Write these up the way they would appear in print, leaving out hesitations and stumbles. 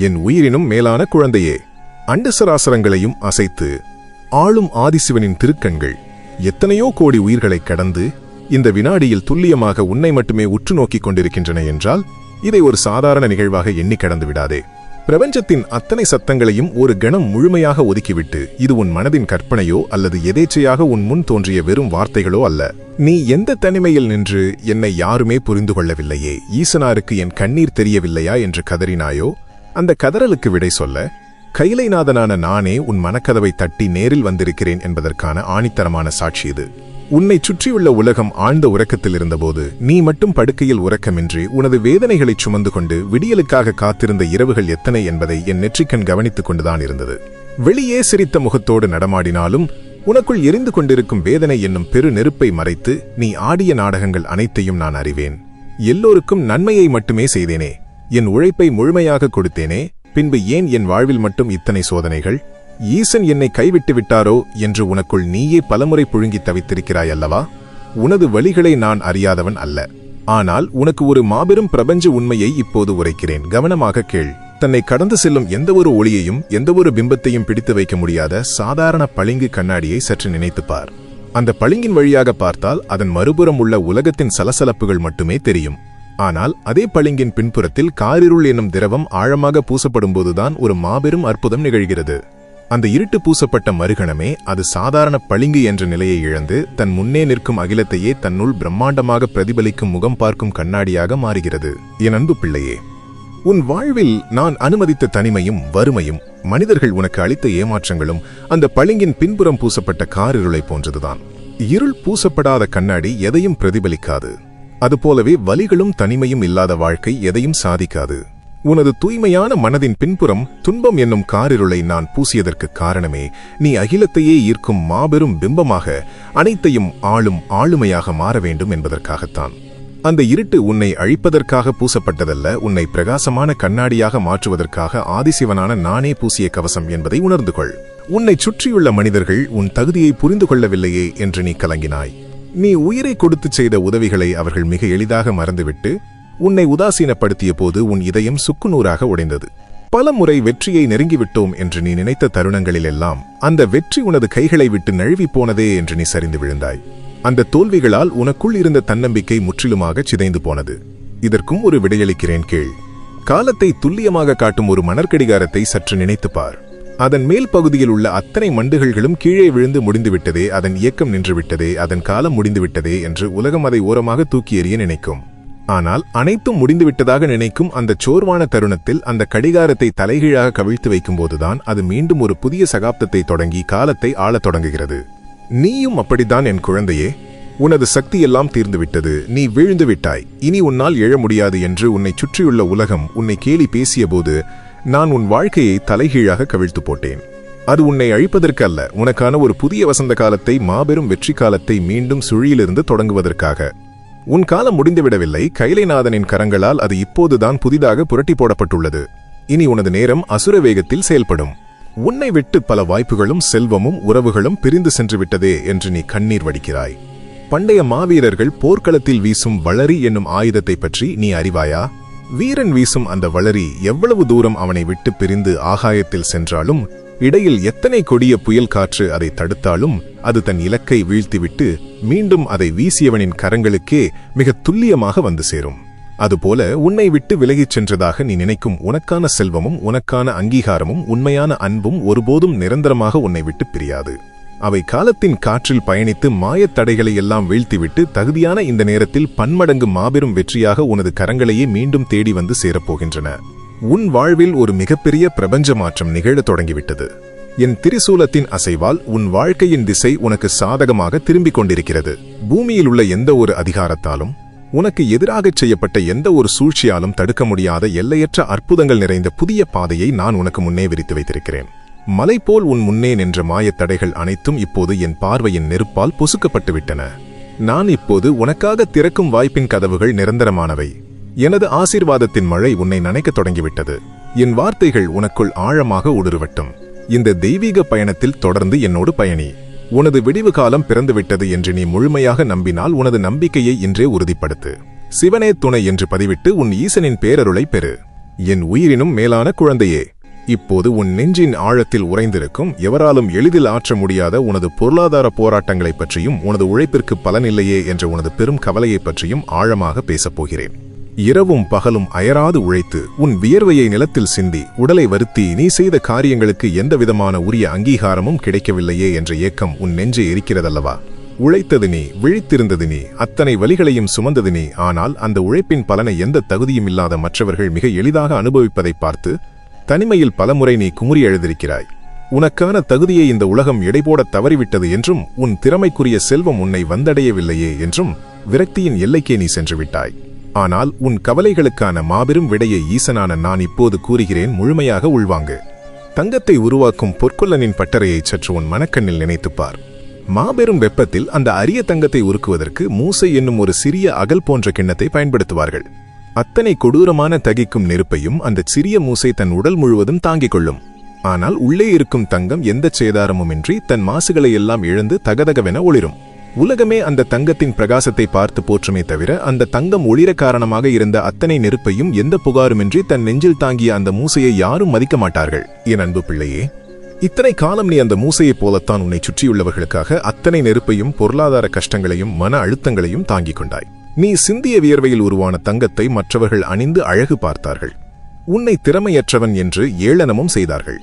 என் உயிரினும் மேலான குழந்தையே, அண்டசராசரங்களையும் அசைத்து ஆளும் ஆதிசிவனின் திருக்கண்கள் எத்தனையோ கோடி உயிர்களைக் கடந்து இந்த வினாடியில் துல்லியமாக உன்னை மட்டுமே உற்று நோக்கிக் கொண்டிருக்கின்றன என்றால் இதை ஒரு சாதாரண நிகழ்வாக எண்ணி கடந்து விடாதே. பிரபஞ்சத்தின் அத்தனை சத்தங்களையும் ஒரு கணம் முழுமையாக ஒதுக்கிவிட்டு இது உன் மனதின் கற்பனையோ அல்லது எதேச்சையாக உன் முன் தோன்றிய வெறும் வார்த்தைகளோ அல்ல. நீ எந்த தனிமையில் நின்று என்னை யாருமே புரிந்து கொள்ளவில்லையே, ஈசனாருக்கு என் கண்ணீர் தெரியவில்லையா என்று கதறினாயோ, அந்த கதறலுக்கு விடை சொல்ல கைலைநாதனான நானே உன் மனக்கதவை தட்டி நேரில் வந்திருக்கிறேன் என்பதற்கான ஆணித்தரமான சாட்சி இது. உன்னை சுற்றியுள்ள உலகம் ஆழ்ந்த உறக்கத்தில் இருந்தபோது நீ மட்டும் படுக்கையில் உறக்கமின்றி உனது வேதனைகளைச் சுமந்து கொண்டு விடியலுக்காக காத்திருந்த இரவுகள் எத்தனை என்பதை என் நெற்றிக்கண் கவனித்துக் கொண்டுதான் இருந்தது. வெளியே சிரித்த முகத்தோடு நடமாடினாலும் உனக்குள் எரிந்து கொண்டிருக்கும் வேதனை என்னும் பெரு நெருப்பை மறைத்து நீ ஆடிய நாடகங்கள் அனைத்தையும் நான் அறிவேன். எல்லோருக்கும் நன்மையை மட்டுமே செய்தேனே, என் உழைப்பை முழுமையாக கொடுத்தேனே, பின்பு ஏன் என் வாழ்வில் மட்டும் இத்தனை சோதனைகள்? ஈசன் என்னை கைவிட்டு விட்டாரோ என்று உனக்குள் நீயே பலமுறை புழுங்கி தவித்திருக்கிறாய் அல்லவா? உனது வழிகளை நான் அறியாதவன் அல்ல. ஆனால் உனக்கு ஒரு மாபெரும் பிரபஞ்ச உண்மையை இப்போது உரைக்கிறேன், கவனமாக கேள். தன்னை கடந்து செல்லும் எந்தவொரு ஒளியையும் எந்தவொரு பிம்பத்தையும் பிடித்து வைக்க முடியாத சாதாரண பளிங்கு கண்ணாடியை சற்று நினைத்துப்பார். அந்த பளிங்கின் வழியாக பார்த்தால் அதன் மறுபுறம் உள்ள உலகத்தின் சலசலப்புகள் மட்டுமே தெரியும். ஆனால் அதே பளிங்கின் பின்புறத்தில் காரிருள் என்னும் திரவம் ஆழமாக பூசப்படும்போதுதான் ஒரு மாபெரும் அற்புதம் நிகழ்கிறது. அந்த இருட்டு பூசப்பட்ட மறுகணமே அது சாதாரண பளிங்கு என்ற நிலையை இழந்து தன் முன்னே நிற்கும் அகிலத்தையே தன்னுள் பிரம்மாண்டமாக பிரதிபலிக்கும் முகம் பார்க்கும் கண்ணாடியாக மாறுகிறது. என் அன்பு பிள்ளையே, உன் வாழ்வில் நான் அனுமதித்த தனிமையும் வறுமையும் மனிதர்கள் உனக்கு அளித்த ஏமாற்றங்களும் அந்த பளிங்கின் பின்புறம் பூசப்பட்ட காரிருளை போன்றதுதான். இருள் பூசப்படாத கண்ணாடி எதையும் பிரதிபலிக்காது. அதுபோலவே வலிகளும் தனிமையும் இல்லாத வாழ்க்கை எதையும் சாதிக்காது. உனது தூய்மையான மனதின் பின்புறம் துன்பம் என்னும் காரிருளை நான் பூசியதற்கு காரணமே நீ அகிலத்தையே ஈர்க்கும் மாபெரும் பிம்பமாக அனைத்தையும் ஆளும் ஆளுமையாக மாற வேண்டும் என்பதற்காகத்தான். அந்த இருட்டு உன்னை அழிப்பதற்காக பூசப்பட்டதல்ல, உன்னை பிரகாசமான கண்ணாடியாக மாற்றுவதற்காக ஆதிசிவனான நானே பூசிய கவசம் என்பதை உணர்ந்து கொள். உன்னை சுற்றியுள்ள மனிதர்கள் உன் தகுதியை புரிந்து கொள்ளவில்லையே என்று நீ கலங்கினாய். நீ உயிரை கொடுத்து செய்த உதவிகளை அவர்கள் மிக எளிதாக மறந்துவிட்டு உன்னை உதாசீனப்படுத்திய போது உன் இதயம் சுக்குநூறாக உடைந்தது. பல முறை வெற்றியை நெருங்கிவிட்டோம் என்று நீ நினைத்த தருணங்களிலெல்லாம் அந்த வெற்றி உனது கைகளை விட்டு நழுவி போனதே என்று நீ சரிந்து விழுந்தாய். அந்த தோல்விகளால் உனக்குள் இருந்த தன்னம்பிக்கை முற்றிலுமாக சிதைந்து போனது. இதற்கும் ஒரு விடையளிக்கிறேன், கேள். காலத்தை துல்லியமாக காட்டும் ஒரு மணற்கடிகாரத்தை சற்று நினைத்துப்பார். அதன் மேல் பகுதியில் உள்ள அத்தனை மண்டுகள்களும் கீழே விழுந்து முடிந்துவிட்டதே, அதன் இயக்கம் நின்றுவிட்டதே, அதன் காலம் முடிந்துவிட்டதே என்று உலகம் அதை ஓரமாக தூக்கி எறிய நினைக்கும். ஆனால் அனைத்தும் முடிந்துவிட்டதாக நினைக்கும் அந்த சோர்வான தருணத்தில் அந்த கடிகாரத்தை தலைகீழாக கவிழ்த்து வைக்கும்போதுதான் அது மீண்டும் ஒரு புதிய சகாப்தத்தை தொடங்கி காலத்தை ஆளத் தொடங்குகிறது. நீயும் அப்படித்தான் என் குழந்தையே. உனது சக்தியெல்லாம் தீர்ந்துவிட்டது, நீ வீழ்ந்து விட்டாய், இனி உன்னால் எழ முடியாது என்று உன்னை சுற்றியுள்ள உலகம் உன்னை கேலி பேசியபோது நான் உன் வாழ்க்கையை தலைகீழாக கவிழ்த்து போட்டேன். அது உன்னை அழிப்பதற்கு அல்ல, உனக்கான ஒரு புதிய வசந்த காலத்தை, மாபெரும் வெற்றி காலத்தை மீண்டும் சுழியிலிருந்து தொடங்குவதற்காக. உன் காலம் முடிந்துவிடவில்லை, கைலைநாதனின் கரங்களால் அது இப்போதுதான் புதிதாக புரட்டி போடப்பட்டுள்ளது. இனி உனது நேரம் அசுர வேகத்தில் செயல்படும். உன்னை விட்டு பல வாய்ப்புகளும் செல்வமும் உறவுகளும் பிரிந்து சென்று விட்டதே என்று நீ கண்ணீர் வடிக்கிறாய். பண்டைய மாவீரர்கள் போர்க்களத்தில் வீசும் வளரி என்னும் ஆயுதத்தை பற்றி நீ அறிவாயா? வீரன் வீசும் அந்த வளரி எவ்வளவு தூரம் அவனை விட்டு பிரிந்து ஆகாயத்தில் சென்றாலும், இடையில் எத்தனை கொடிய புயல் காற்று அதை தடுத்தாலும் அது தன் இலக்கை வீழ்த்திவிட்டு மீண்டும் அதை வீசியவனின் கரங்களுக்கே மிக துல்லியமாக வந்து சேரும். அதுபோல உன்னை விட்டு விலகிச் சென்றதாக நீ நினைக்கும் உனக்கான செல்வமும் உனக்கான அங்கீகாரமும் உண்மையான அன்பும் ஒருபோதும் நிரந்தரமாக உன்னை விட்டு பிரியாது. அவை காலத்தின் காற்றில் பயணித்து மாயத் தடைகளை எல்லாம் வீழ்த்திவிட்டு தகுதியான இந்த நேரத்தில் பன்மடங்கு மாபெரும் வெற்றியாக உனது கரங்களையே மீண்டும் தேடி வந்து சேரப்போகின்றன. உன் வாழ்வில் ஒரு மிகப்பெரிய பிரபஞ்ச மாற்றம் நிகழத் தொடங்கிவிட்டது. என் திரிசூலத்தின் அசைவால் உன் வாழ்க்கையின் திசை உனக்கு சாதகமாக திரும்பிக் கொண்டிருக்கிறது. பூமியில் உள்ள எந்த ஒரு அதிகாரத்தாலும் உனக்கு எதிராகச் செய்யப்பட்ட எந்த ஒரு சூழ்ச்சியாலும் தடுக்க முடியாத எல்லையற்ற அற்புதங்கள் நிறைந்த புதிய பாதையை நான் உனக்கு முன்னே விரித்து வைத்திருக்கிறேன். மலை போல் உன் முன்னே நின்ற மாயத் தடைகள் அனைத்தும் இப்போது என் பார்வையின் நெருப்பால் பொசுக்கப்பட்டுவிட்டன. நான் இப்போது உனக்காக திறக்கும் வாய்ப்பின் கதவுகள் நிரந்தரமானவை. எனது ஆசீர்வாதத்தின் மழை உன்னை நனைக்கத் தொடங்கிவிட்டது. என் வார்த்தைகள் உனக்குள் ஆழமாக ஊடுருவட்டும். இந்த தெய்வீக பயணத்தில் தொடர்ந்து என்னோடு பயணி. உனது விடிவு காலம் பிறந்துவிட்டது என்று நீ முழுமையாக நம்பினால் உனது நம்பிக்கையை இன்றே உறுதிப்படுத்து. சிவனே துணை என்று பதிவிட்டு உன் ஈசனின் பேரருளை பெறு. என் உயிரினும் மேலான குழந்தையே, இப்போது உன் நெஞ்சின் ஆழத்தில் உறைந்திருக்கும் எவராலும் எளிதில் ஆற்ற முடியாத உனது பொருளாதார போராட்டங்களைப் பற்றியும் உனது உழைப்பிற்கு பலனில்லையே என்ற உனது பெரும் கவலையைப் பற்றியும் ஆழமாக பேசப்போகிறேன். இரவும் பகலும் அயராது உழைத்து உன் வியர்வையை நிலத்தில் சிந்தி உடலை வருத்தி நீ செய்த காரியங்களுக்கு எந்தவிதமான உரிய அங்கீகாரமும் கிடைக்கவில்லையே என்ற ஏக்கம் உன் நெஞ்சை எரிக்கிறதல்லவா? உழைத்தது நீ, விழித்திருந்தது நீ, அத்தனை வலிகளையும் சுமந்தது நீ. ஆனால் அந்த உழைப்பின் பலனை எந்த தகுதியும் இல்லாத மற்றவர்கள் மிக எளிதாக அனுபவிப்பதை பார்த்து தனிமையில் பலமுறை நீ குமுறி எழுதிருக்கிறாய். உனக்கான தகுதியை இந்த உலகம் எடைபோட தவறிவிட்டது என்றும் உன் திறமைக்குரிய செல்வம் உன்னை வந்தடையவில்லையே என்றும் விரக்தியின் எல்லைக்கே நீ சென்று விட்டாய். ஆனால் உன் கவலைகளுக்கான மாபெரும் விடையை ஈசனான நான் இப்போது கூறுகிறேன், முழுமையாக உள்வாங்கு. தங்கத்தை உருவாக்கும் பொற்கொல்லனின் பட்டறையை சற்று உன் மனக்கண்ணில் நினைத்துப்பார். மாபெரும் வெப்பத்தில் அந்த அரிய தங்கத்தை உருக்குவதற்கு மூசை என்னும் ஒரு சிறிய அகல் போன்ற கிண்ணத்தை பயன்படுத்துவார்கள். அத்தனை கொடூரமான தகிக்கும் நெருப்பையும் அந்த சிறிய மூசை தன் உடல் முழுவதும் தாங்கிக் கொள்ளும். ஆனால் உள்ளே இருக்கும் தங்கம் எந்த சேதாரமுமின்றி தன் மாசுகளை எல்லாம் இழந்து தகதகவென ஒளிரும். உலகமே அந்த தங்கத்தின் பிரகாசத்தை பார்த்து போற்றுமே தவிர அந்த தங்கம் ஒளிர காரணமாக இருந்த அத்தனை நெருப்பையும் எந்த புகாருமின்றி தன் நெஞ்சில் தாங்கிய அந்த மூசையை யாரும் மதிக்க மாட்டார்கள். என் அன்பு பிள்ளையே, இத்தனை காலம் நீ அந்த மூசையைப் போலத்தான் உன்னை சுற்றியுள்ளவர்களுக்காக அத்தனை நெருப்பையும் பொருளாதார கஷ்டங்களையும் மன அழுத்தங்களையும் தாங்கிக் கொண்டாய். நீ சிந்திய வியர்வையில் உருவான தங்கத்தை மற்றவர்கள் அணிந்து அழகு பார்த்தார்கள். உன்னை திறமையற்றவன் என்று ஏளனமும் செய்தார்கள்.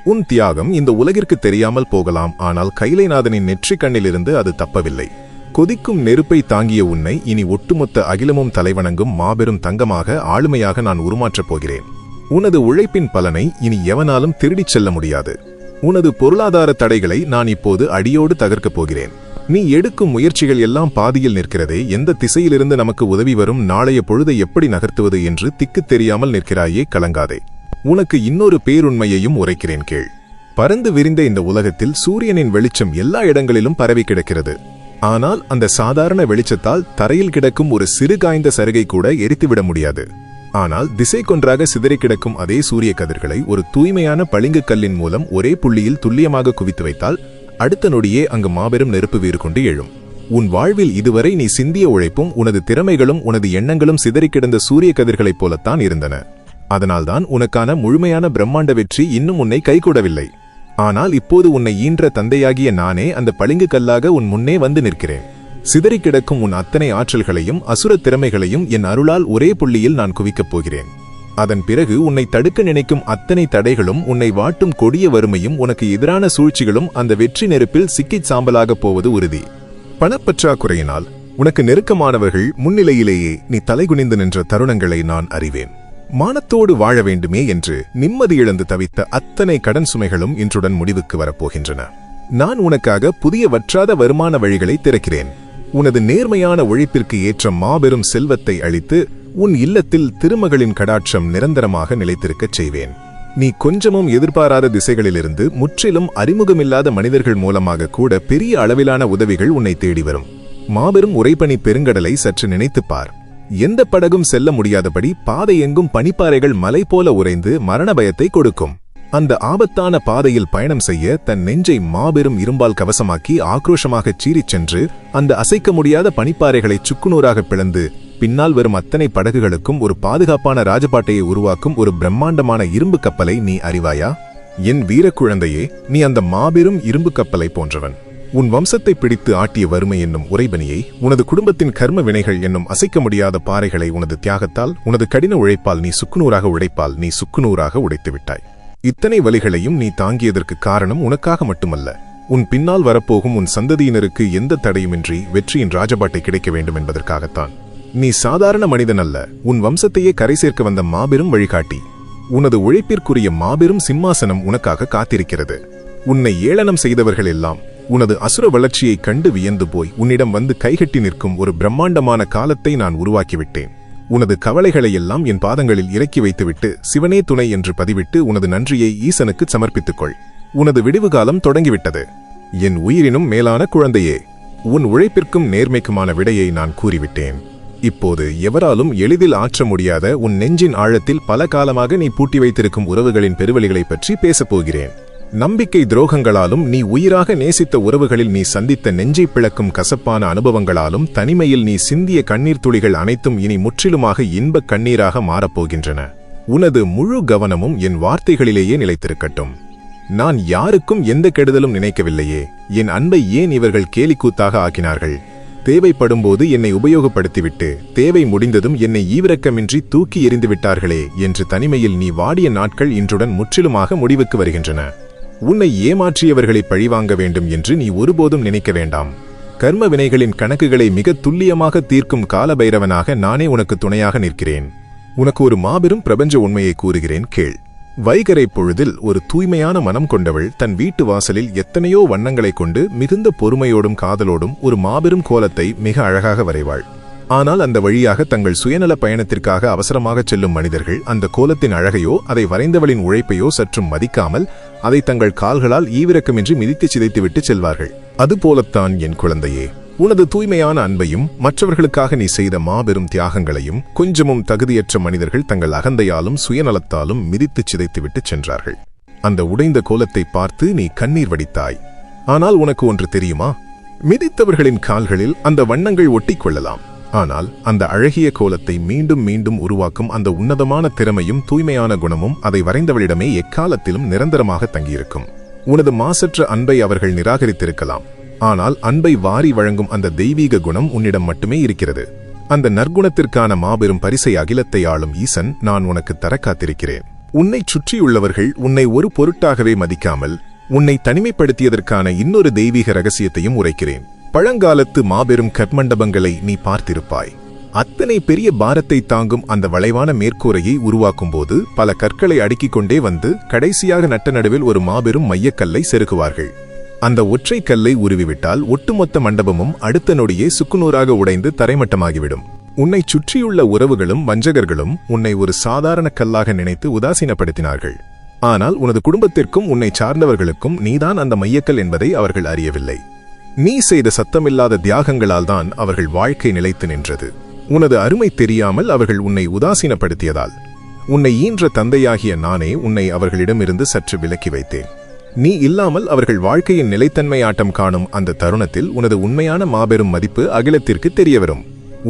உன் தியாகம் இந்த உலகிற்கு தெரியாமல் போகலாம், ஆனால் கைலைநாதனின் நெற்றிக் கண்ணிலிருந்து அது தப்பவில்லை. கொதிக்கும் நெருப்பை தாங்கிய உன்னை இனி ஒட்டுமொத்த அகிலமும் தலைவணங்கும் மாபெரும் தங்கமாக ஆளுமையாக நான் உருமாற்றப் போகிறேன். உனது உழைப்பின் பலனை இனி எவனாலும் திருடிச் செல்ல முடியாது. உனது பொருளாதார தடைகளை நான் இப்போது அடியோடு தகர்க்கப் போகிறேன். நீ எடுக்கும் முயற்சிகள் எல்லாம் பாதியில் நிற்கிறதே. எந்த திசையிலிருந்து நமக்கு உதவி வரும், நாளைய பொழுதை எப்படி நகர்த்துவது என்று திக்கு தெரியாமல் நிற்கிறாயே, கலங்காதே. உனக்கு இன்னொரு பேருண்மையையும் உரைக்கிறேன் கேள். பறந்து விரிந்த இந்த உலகத்தில் சூரியனின் வெளிச்சம் எல்லா இடங்களிலும் பரவி கிடக்கிறது. ஆனால் அந்த சாதாரண வெளிச்சத்தால் தரையில் கிடக்கும் ஒரு சிறு காய்ந்த சருகை கூட எரித்துவிட முடியாது. ஆனால் திசை கொன்றாக சிதறி கிடக்கும் அதே சூரிய கதிர்களை ஒரு தூய்மையான பளிங்கு கல்லின் மூலம் ஒரே புள்ளியில் துல்லியமாக குவித்து வைத்தால் அடுத்த நொடியே அங்கு மாபெரும் நெருப்பு வீறு கொண்டு எழும். உன் வாழ்வில் இதுவரை நீ சிந்திய உழைப்பும் உனது திறமைகளும் உனது எண்ணங்களும் சிதறி கிடந்த சூரிய கதிர்களைப் போலத்தான் இருந்தன. அதனால்தான் உனக்கான முழுமையான பிரம்மாண்ட வெற்றி இன்னும் உன்னை கைகூடவில்லை. ஆனால் இப்போது உன்னை ஈன்ற தந்தையாகிய நானே அந்த பளிங்கு கல்லாக உன் முன்னே வந்து நிற்கிறேன். சிதறி கிடக்கும் உன் அத்தனை ஆற்றல்களையும் அசுர திறமைகளையும் என் அருளால் ஒரே புள்ளியில் நான் குவிக்கப் போகிறேன். அதன் பிறகு உன்னை தடுக்க நினைக்கும் அத்தனை தடைகளும், உன்னை வாட்டும் கொடிய வறுமையும், உனக்கு எதிரான சூழ்ச்சிகளும் அந்த வெற்றி நெருப்பில் சிக்கிச் சாம்பலாகப் போவது உறுதி. பணப்பற்றாக்குறையினால் உனக்கு நெருக்கமானவர்கள் முன்னிலையிலேயே நீ தலைகுனிந்து நின்ற தருணங்களை நான் அறிவேன். மானத்தோடு வாழ வேண்டுமே என்று நிம்மதி இழந்து தவித்த அத்தனை கடன் சுமைகளும் இன்றுடன் முடிவுக்கு வரப்போகின்றன. நான் உனக்காக புதிய வற்றாத வருமான வழிகளை திறக்கிறேன். உனது நேர்மையான உழைப்பிற்கு ஏற்ற மாபெரும் செல்வத்தை அளித்து உன் இல்லத்தில் திருமகளின் கடாட்சம் நிரந்தரமாக நிலைத்திருக்கச் செய்வேன். நீ கொஞ்சமும் எதிர்பாராத திசைகளிலிருந்து முற்றிலும் அறிமுகமில்லாத மனிதர்கள் மூலமாக கூட பெரிய அளவிலான உதவிகள் உன்னை தேடி வரும். மாபெரும் உறைபனி பெருங்கடலை சற்று நினைத்துப்பார். எந்த படகும் செல்ல முடியாதபடி பாதை எங்கும் பனிப்பாறைகள் மலை போல உறைந்து மரண பயத்தை கொடுக்கும். அந்த ஆபத்தான பாதையில் பயணம் செய்ய தன் நெஞ்சை மாபெரும் இரும்பால் கவசமாக்கி ஆக்ரோஷமாகச் சீறிச் சென்று அந்த அசைக்க முடியாத பனிப்பாறைகளை சுக்குநூறாக பிளந்து பின்னால் வரும் அத்தனை படகுகளுக்கும் ஒரு பாதுகாப்பான ராஜபாட்டையை உருவாக்கும் ஒரு பிரம்மாண்டமான இரும்பு கப்பலை நீ அறிவாயா? என் வீரக்குழந்தையே, நீ அந்த மாபெரும் இரும்பு கப்பலை போன்றவன். உன் வம்சத்தை பிடித்து ஆட்டிய வறுமை என்னும் உறைபனியை, உனது குடும்பத்தின் கர்ம வினைகள் என்னும் அசைக்க முடியாத பாறைகளை உனது தியாகத்தால், உனது கடின உழைப்பால் நீ சுக்குநூறாக உடைத்து விட்டாய். இத்தனை வலிகளையும் நீ தாங்கியதற்கு காரணம் உனக்காக மட்டுமல்ல, உன் பின்னால் வரப்போகும் உன் சந்ததியினருக்கு எந்த தடையுமின்றி வெற்றியின் ராஜபாட்டை கிடைக்க வேண்டும் என்பதற்காகத்தான். நீ சாதாரண மனிதன் அல்ல, உன் வம்சத்தையே கரை சேர்க்க வந்த மாபெரும் வழிகாட்டி. உனது உழைப்பிற்குரிய மாபெரும் சிம்மாசனம் உனக்காக காத்திருக்கிறது. உன்னை ஏளனம் செய்தவர்கள் எல்லாம் உனது அசுர வளர்ச்சியை கண்டு வியந்து போய் உன்னிடம் வந்து கைகட்டி நிற்கும் ஒரு பிரம்மாண்டமான காலத்தை நான் உருவாக்கிவிட்டேன். உனது கவலைகளை எல்லாம் என் பாதங்களில் இறக்கி வைத்துவிட்டு சிவனே துணை என்று பதிவிட்டு உனது நன்றியை ஈசனுக்கு சமர்ப்பித்துக்கொள். உனது விடிவு காலம் தொடங்கிவிட்டது. என் உயிரினும் மேலான குழந்தையே, உன் உழைப்பிற்கும் நேர்மைக்குமான விடையை நான் கூறிவிட்டேன். இப்போது எவராலும் எளிதில் ஆற்ற முடியாத உன் நெஞ்சின் ஆழத்தில் பல காலமாக நீ பூட்டி வைத்திருக்கும் உறவுகளின் பெருவழிகளைப் பற்றி பேசப்போகிறேன். நம்பிக்கை துரோகங்களாலும் நீ உயிராக நேசித்த உறவுகளில் நீ சந்தித்த நெஞ்சை பிளக்கும் கசப்பான அனுபவங்களாலும் தனிமையில் நீ சிந்திய கண்ணீர் துளிகள் அனைத்தும் இனி முற்றிலுமாக இன்பக் கண்ணீராக மாறப்போகின்றன. உனது முழு கவனமும் என் வார்த்தைகளிலேயே நிலைத்திருக்கட்டும். நான் யாருக்கும் எந்த கெடுதலும் நினைக்கவில்லையே. என் அன்பை ஏன் இவர்கள் கேலிக்கூத்தாக ஆக்கினார்கள்? தேவைப்படும்போது என்னை உபயோகப்படுத்திவிட்டு தேவை முடிந்ததும் என்னை ஈவிரக்கமின்றி தூக்கி எறிந்து விட்டார்களே என்று தனிமையில் நீ வாடிய நாட்கள் இன்றுடன் முற்றிலுமாக முடிவுக்கு வருகின்றன. உன்னை ஏமாற்றியவர்களை பழிவாங்க வேண்டும் என்று நீ ஒருபோதும் நினைக்க வேண்டாம். கர்ம வினைகளின் கணக்குகளை மிக துல்லியமாக தீர்க்கும் காலபைரவனாக நானே உனக்கு துணையாக நிற்கிறேன். உனக்கு ஒரு மாபெரும் பிரபஞ்ச உண்மையை கூறுகிறேன், கேள். வைகரை பொழுதில் ஒரு தூய்மையான மனம் கொண்டவள் தன் வீட்டு வாசலில் எத்தனையோ வண்ணங்களைக் கொண்டு மிகுந்த பொறுமையோடும் காதலோடும் ஒரு மாபெரும் கோலத்தை மிக அழகாக வரைவாள். ஆனால் அந்த வழியாக தங்கள் சுயநல பயணத்திற்காக அவசரமாகச் செல்லும் மனிதர்கள் அந்த கோலத்தின் அழகையோ அதை வரைந்தவளின் உழைப்பையோ சற்றும் மதிக்காமல் அதை தங்கள் கால்களால் ஈவிரக்கமின்றி மிதித்துச் சிதைத்துவிட்டு செல்வார்கள். அதுபோலத்தான் என் குழந்தையே, உனது தூய்மையான அன்பையும் மற்றவர்களுக்காக நீ செய்த மாபெரும் தியாகங்களையும் கொஞ்சமும் தகுதியற்ற மனிதர்கள் தங்கள் அகந்தையாலும் சுயநலத்தாலும் மிதித்துச் சிதைத்துவிட்டு சென்றார்கள். அந்த உடைந்த கோலத்தை பார்த்து நீ கண்ணீர் வடித்தாய். ஆனால் உனக்கு ஒன்று தெரியுமா? மிதித்தவர்களின் கால்களில் அந்த வண்ணங்கள் ஒட்டிக்கொள்ளலாம். ஆனால் அந்த அழகிய கோலத்தை மீண்டும் மீண்டும் உருவாக்கும் அந்த உன்னதமான திறமையும் தூய்மையான குணமும் அதை வரைந்தவளிடமே எக்காலத்திலும் நிரந்தரமாக தங்கியிருக்கும். உனது மாசற்ற அன்பை அவர்கள் நிராகரித்திருக்கலாம். ஆனால் அன்பை வாரி வழங்கும் அந்த தெய்வீக குணம் உன்னிடம் மட்டுமே இருக்கிறது. அந்த நற்குணத்திற்கான மாபெரும் பரிசை அகிலத்தை ஆளும் ஈசன் நான் உனக்கு தர காத்திருக்கிறேன். உன்னைச் சுற்றியுள்ளவர்கள் உன்னை ஒரு பொருட்டாகவே மதிக்காமல் உன்னை தனிமைப்படுத்தியதற்கான இன்னொரு தெய்வீக ரகசியத்தையும் உரைக்கிறேன். பழங்காலத்து மாபெரும் கற்மண்டபங்களை நீ பார்த்திருப்பாய். அத்தனை பெரிய பாரத்தை தாங்கும் அந்த வளைவான மேற்கூரையை உருவாக்கும் போது பல கற்களை அடுக்கிக் கொண்டே வந்து கடைசியாக நட்ட நடுவில் ஒரு மாபெரும் மையக்கல்லை செருகுவார்கள். அந்த ஒற்றை கல்லை உருவிவிட்டால் ஒட்டுமொத்த மண்டபமும் அடுத்த நொடியே சுக்குநூறாக உடைந்து தரைமட்டமாகிவிடும். உன்னை சுற்றியுள்ள உறவுகளும் வஞ்சகர்களும் உன்னை ஒரு சாதாரண கல்லாக நினைத்து உதாசீனப்படுத்தினார்கள். ஆனால் உனது குடும்பத்திற்கும் உன்னை சார்ந்தவர்களுக்கும் நீதான் அந்த மையக்கல் என்பதை அவர்கள் அறியவில்லை. நீ செய்த சத்தமில்லாத தியாகங்களால் தான் அவர்கள் வாழ்க்கை நிலைத்து நின்றது. உனது அருமை தெரியாமல் அவர்கள் உன்னை உதாசீனப்படுத்தியதால் உன்னை ஈன்ற தந்தையாகிய நானே உன்னை அவர்களிடமிருந்து சற்று விலக்கி வைத்தேன். நீ இல்லாமல் அவர்கள் வாழ்க்கையின் நிலைத்தன்மை ஆட்டம் காணும் அந்த தருணத்தில் உனது உண்மையான மாபெரும் மதிப்பு அகிலத்திற்கு தெரியவரும்.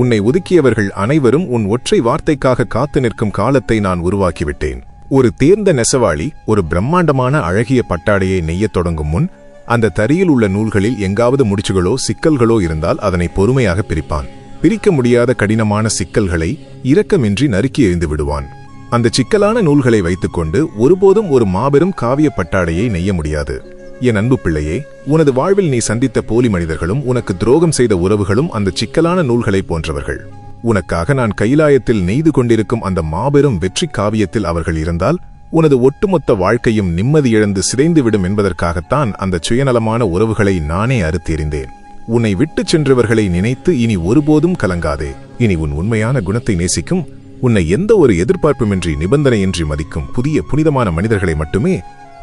உன்னை ஒதுக்கியவர்கள் அனைவரும் உன் ஒற்றை வார்த்தைக்காக காத்து நிற்கும் காலத்தை நான் உருவாக்கிவிட்டேன். ஒரு தேர்ந்த நெசவாளி ஒரு பிரம்மாண்டமான அழகிய பட்டாடையை நெய்யத் தொடங்கும் முன் அந்த தறியில் உள்ள நூல்களில் எங்காவது முடிச்சுகளோ சிக்கல்களோ இருந்தால் அதனை பொறுமையாக பிரிப்பான். பிரிக்க முடியாத கடினமான சிக்கல்களை இரக்கமின்றி நறுக்கி எறிந்து விடுவான். அந்த சிக்கலான நூல்களை வைத்துக்கொண்டு ஒருபோதும் ஒரு மாபெரும் காவிய பட்டாடையை நெய்ய முடியாது. என் அன்பு பிள்ளையே, உனது வாழ்வில் நீ சந்தித்த போலி மனிதர்களும் உனக்கு துரோகம் செய்த உறவுகளும் அந்த சிக்கலான நூல்களை போன்றவர்கள். உனக்காக நான் கைலாயத்தில் நெய்து கொண்டிருக்கும் அந்த மாபெரும் வெற்றி காவியத்தில் அவர்கள் இருந்தால் உனது ஒட்டுமொத்த வாழ்க்கையும் நிம்மதியிழந்து சிதைந்துவிடும் என்பதற்காகத்தான் அந்த சுயநலமான உறவுகளை நானே அறுத்தெறிந்தேன். உன்னை விட்டுச் சென்றவர்களை நினைத்து இனி ஒருபோதும் கலங்காதே. இனி உன் உண்மையான குணத்தை நேசிக்கும், உன்னை எந்த ஒரு எதிர்பார்ப்புமின்றி நிபந்தனையின்றி மதிக்கும் புதிய புனிதமான மனிதர்களை மட்டுமே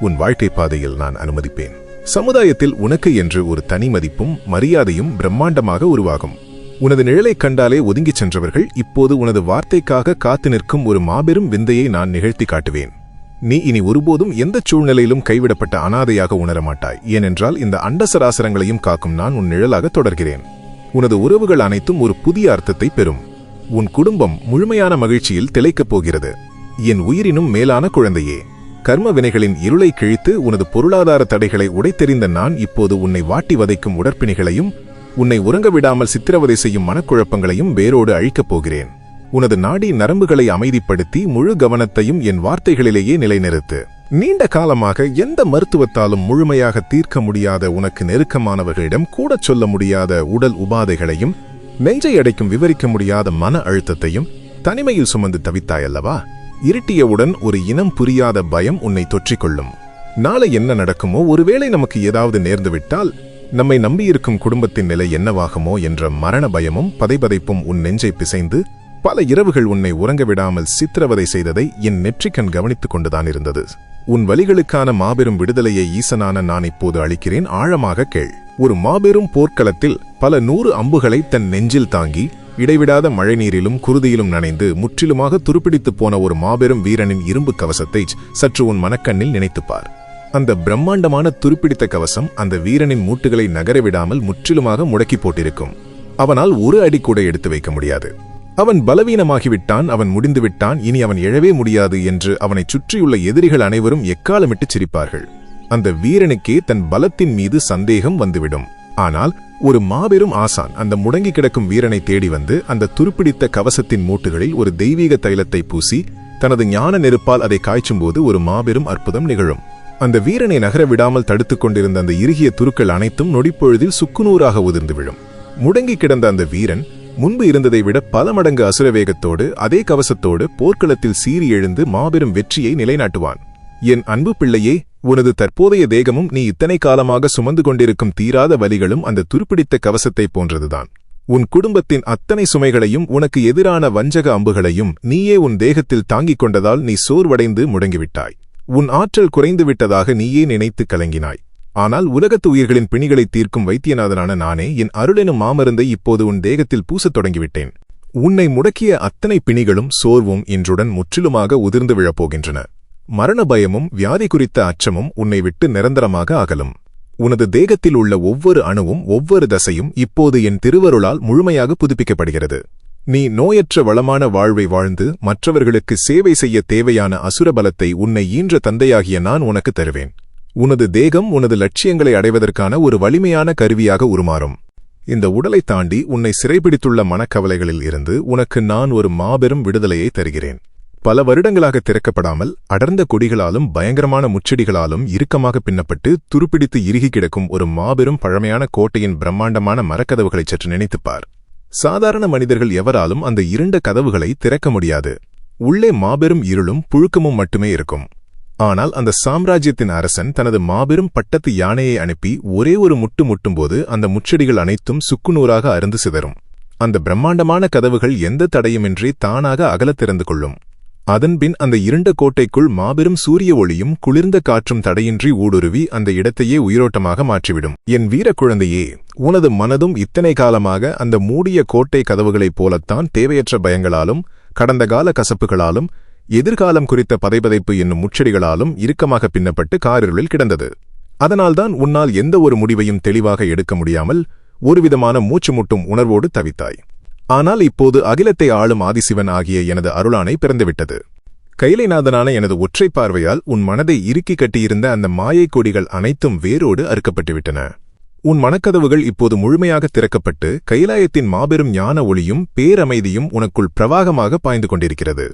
உன் வாழ்க்கை பாதையில் நான் அனுமதிப்பேன். சமுதாயத்தில் உனக்கு என்று ஒரு தனி மதிப்பும் மரியாதையும் பிரம்மாண்டமாக உருவாகும். உனது நிழலைக் கண்டாலே ஒதுங்கிச் சென்றவர்கள் இப்போது உனது வார்த்தைக்காக காத்து நிற்கும் ஒரு மாபெரும் விந்தையை நான் நிகழ்த்தி காட்டுவேன். நீ இனி ஒருபோதும் எந்த சூழ்நிலையிலும் கைவிடப்பட்ட அனாதையாக உணரமாட்டாய். ஏனென்றால் இந்த அண்டசராசரங்களையும் காக்கும் நான் உன் நிழலாக தொடர்கிறேன். உனது உறவுகள் அனைத்தும் ஒரு புதிய அர்த்தத்தை பெறும். உன் குடும்பம் முழுமையான மகிழ்ச்சியில் திளைக்கப் போகிறது. என் உயிரினும் மேலான குழந்தையே, கர்ம வினைகளின் இருளை கிழித்து உனது பொருளாதார தடைகளை உடைத்தெறிந்த நான் இப்போது உன்னை வாட்டி வதைக்கும் உடற்பிணிகளையும் உன்னை உறங்க விடாமல் சித்திரவதை செய்யும் மனக்குழப்பங்களையும் வேரோடு அழிக்கப் போகிறேன். உனது நாடி நரம்புகளை அமைதிப்படுத்தி முழு கவனத்தையும் என் வார்த்தைகளிலேயே நிலைநிறுத்து. நீண்ட காலமாக எந்த மருத்துவத்தாலும் முழுமையாக தீர்க்க முடியாத உனக்கு நெருக்கமானவர்களிடம் கூட சொல்ல முடியாத உடல் உபாதைகளையும் நெஞ்சை அடைக்கும் விவரிக்க முடியாத மன அழுத்தத்தையும் தனிமையில் சுமந்து தவித்தாயல்லவா? இருட்டியவுடன் ஒரு இனம் புரியாத பயம் உன்னை தொற்றிக்கொள்ளும். நாளை என்ன நடக்குமோ, ஒருவேளை நமக்கு ஏதாவது நேர்ந்துவிட்டால் நம்மை நம்பியிருக்கும் குடும்பத்தின் நிலை என்னவாகுமோ என்ற மரண பயமும் பதைபதைப்பும் உன் நெஞ்சை பிசைந்து பல இரவுகள் உன்னை உறங்க விடாமல் சித்திரவதை செய்ததை என் நெற்றிக்கண் கவனித்துக் கொண்டுதான் இருந்தது. உன் வலிகளுக்கான மாபெரும் விடுதலையை ஈசனான நான் இப்போது அளிக்கிறேன். ஆழமாக கேள். ஒரு மாபெரும் போர்க்களத்தில் பல 100 அம்புகளை தன் நெஞ்சில் தாங்கி இடைவிடாத மழைநீரிலும் குருதியிலும் நனைந்து முற்றிலுமாக துருப்பிடித்து போன ஒரு மாபெரும் வீரனின் இரும்பு கவசத்தை சற்று உன் மனக்கண்ணில் நினைத்துப்பார். அந்த பிரம்மாண்டமான துருப்பிடித்த கவசம் அந்த வீரனின் மூட்டுகளை நகரவிடாமல் முற்றிலுமாக முடக்கி போட்டிருக்கும். அவனால் ஒரு அடி கூட எடுத்து வைக்க முடியாது. அவன் பலவீனமாகிவிட்டான், அவன் முடிந்துவிட்டான், இனி அவன் எழவே முடியாது என்று அவனைச் சுற்றியுள்ள எதிரிகள் அனைவரும் எக்காலமிட்டுச் சிரிப்பார்கள். அந்த வீரனுக்கே தன் பலத்தின் மீது சந்தேகம் வந்துவிடும். ஆனால் ஒரு மாபெரும் ஆசான் அந்த முடங்கி கிடக்கும் வீரனை தேடி வந்து அந்த துருப்பிடித்த கவசத்தின் மூட்டுகளில் ஒரு தெய்வீக தைலத்தை பூசி தனது ஞான நெருப்பால் அதை காய்ச்சும்போது ஒரு மாபெரும் அற்புதம் நிகழும். அந்த வீரனை நகர விடாமல் தடுத்துக் கொண்டிருந்த அந்த இறுகிய துருக்கள் அனைத்தும் நொடிப்பொழுதில் சுக்குநூறாக உதிர்ந்து விழும். முடங்கி கிடந்த அந்த வீரன் முன்பு இருந்ததை விட பல மடங்கு அசுரவேகத்தோடு அதே கவசத்தோடு போர்க்களத்தில் சீறி எழுந்து மாபெரும் வெற்றியை நிலைநாட்டுவான். என் அன்பு பிள்ளையே, உனது தற்போதைய தேகமும் நீ இத்தனை காலமாக சுமந்து கொண்டிருக்கும் தீராத வலிகளும் அந்த துருப்பிடித்த கவசத்தைப் போன்றதுதான். உன் குடும்பத்தின் அத்தனை சுமைகளையும் உனக்கு எதிரான வஞ்சக அம்புகளையும் நீயே உன் தேகத்தில் தாங்கிக் கொண்டதால் நீ சோர்வடைந்து முடங்கிவிட்டாய். உன் ஆற்றல் குறைந்துவிட்டதாக நீயே நினைத்து கலங்கினாய். ஆனால் உலகத்து உயிர்களின் பிணிகளை தீர்க்கும் வைத்தியநாதனான நானே என் அருளெனும் மாமருந்தை இப்போது உன் தேகத்தில் பூசத் தொடங்கிவிட்டேன். உன்னை முடக்கிய அத்தனை பிணிகளும் சோர்வும் இன்றுடன் முற்றிலுமாக உதிர்ந்து விழப்போகின்றன. மரண பயமும் வியாதி குறித்த அச்சமும் உன்னை விட்டு நிரந்தரமாக அகலும். உனது தேகத்தில் உள்ள ஒவ்வொரு அணுவும் ஒவ்வொரு தசையும் இப்போது என் திருவருளால் முழுமையாக புதுப்பிக்கப்படுகிறது. நீ நோயற்ற வளமான வாழ்வை வாழ்ந்து மற்றவர்களுக்கு சேவை செய்ய தேவையான அசுரபலத்தை உன்னை ஈன்ற தந்தையாகிய நான் உனக்கு தருவேன். உனது தேகம் உனது லட்சியங்களை அடைவதற்கான ஒரு வலிமையான கருவியாக உருமாறும். இந்த உடலை தாண்டி உன்னை சிறைபிடித்துள்ள மனக்கவலைகளில் இருந்து உனக்கு நான் ஒரு மாபெரும் விடுதலையை தருகிறேன். பல வருடங்களாக திறக்கப்படாமல் அடர்ந்த கொடிகளாலும் பயங்கரமான முச்செடிகளாலும் இறுக்கமாக பின்னப்பட்டு துருப்பிடித்து இறுகி கிடக்கும் ஒரு மாபெரும் பழமையான கோட்டையின் பிரம்மாண்டமான மரக்கதவுகளைச் சற்று நினைத்துப்பார். சாதாரண மனிதர்கள் எவராலும் அந்த இருண்ட கதவுகளை திறக்க முடியாது. உள்ளே மாபெரும் இருளும் புழுக்கமும் மட்டுமே இருக்கும். ஆனால் அந்த சாம்ராஜ்யத்தின் அரசன் தனது மாபெரும் பட்டத்து யானையை அனுப்பி ஒரே ஒரு முட்டு முட்டும்போது அந்த முச்செடிகள் அனைத்தும் சுக்குநூறாக அருந்து சிதறும். அந்த பிரம்மாண்டமான கதவுகள் எந்த தடையுமின்றி தானாக அகலத் திறந்து கொள்ளும். அதன்பின் அந்த இருண்ட கோட்டைக்குள் மாபெரும் சூரிய ஒளியும் குளிர்ந்த காற்றும் தடையின்றி ஊடுருவி அந்த இடத்தையே உயிரோட்டமாக மாற்றிவிடும். என் வீர குழந்தையே, உனது மனதும் இத்தனை காலமாக அந்த மூடிய கோட்டை கதவுகளைப் போலத்தான் தேவையற்ற பயங்களாலும் கடந்த கால கசப்புகளாலும் எதிர்காலம் குறித்த பதைபதைப்பு என்னும் முச்செடிகளாலும் இறுக்கமாக பின்னப்பட்டு காரிருளில் கிடந்தது. அதனால்தான் உன்னால் எந்த ஒரு முடிவையும் தெளிவாக எடுக்க முடியாமல் ஒருவிதமான மூச்சு முட்டும் உணர்வோடு தவித்தாய். ஆனால் இப்போது அகிலத்தை ஆளும் ஆதிசிவன் ஆகிய எனது அருளானை பிறந்துவிட்டது. கைலைநாதனான எனது ஒற்றை பார்வையால் உன் மனதை இறுக்கி கட்டியிருந்த அந்த மாயை கொடிகள் அனைத்தும் வேரோடு அறுக்கப்பட்டுவிட்டன. உன் மனக்கதவுகள் இப்போது முழுமையாக திறக்கப்பட்டு கைலாயத்தின் மாபெரும் ஞான ஒளியும் பேரமைதியும் உனக்குள் பிரவாகமாக பாய்ந்து கொண்டிருக்கிறது.